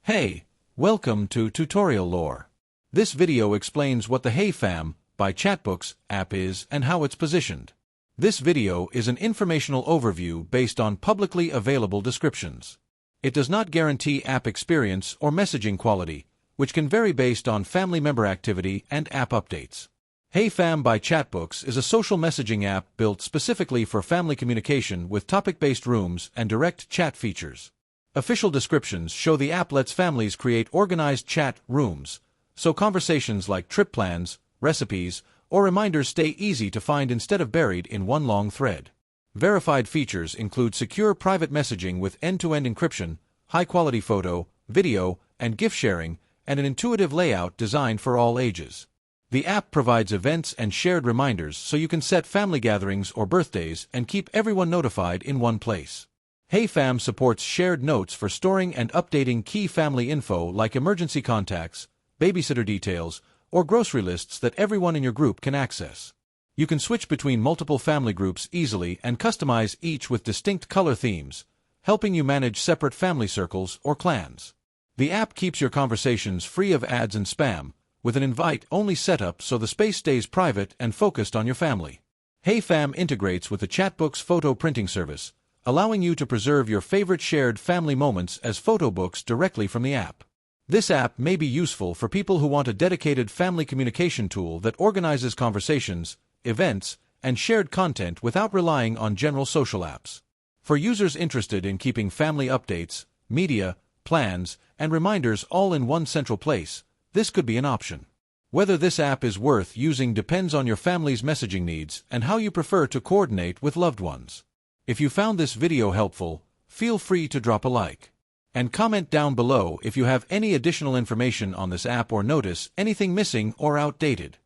Hey, welcome to Tutorial Lore. This video explains what the HeyFam Chatbooks app is and how it's positioned. This video is an informational overview based on publicly available descriptions. It does not guarantee app experience or messaging quality, which can vary based on family member activity and app updates. HeyFam Chatbooks is a social messaging app built specifically for family communication with topic-based rooms and direct chat features. Official descriptions show the app lets families create organized chat rooms, so conversations like trip plans, recipes, or reminders stay easy to find instead of buried in one long thread. Verified features include secure private messaging with end-to-end encryption, high-quality photo, video, and GIF sharing, and an intuitive layout designed for all ages. The app provides events and shared reminders so you can set family gatherings or birthdays and keep everyone notified in one place. HeyFam supports shared notes for storing and updating key family info like emergency contacts, babysitter details, or grocery lists that everyone in your group can access. You can switch between multiple family groups easily and customize each with distinct color themes, helping you manage separate family circles or clans. The app keeps your conversations free of ads and spam, with an invite-only setup so the space stays private and focused on your family. HeyFam integrates with the Chatbooks photo printing service, allowing you to preserve your favorite shared family moments as photo books directly from the app. This app may be useful for people who want a dedicated family communication tool that organizes conversations, events, and shared content without relying on general social apps. For users interested in keeping family updates, media, plans, and reminders all in one central place, this could be an option. Whether this app is worth using depends on your family's messaging needs and how you prefer to coordinate with loved ones. If you found this video helpful, feel free to drop a like. And comment down below if you have any additional information on this app or notice anything missing or outdated.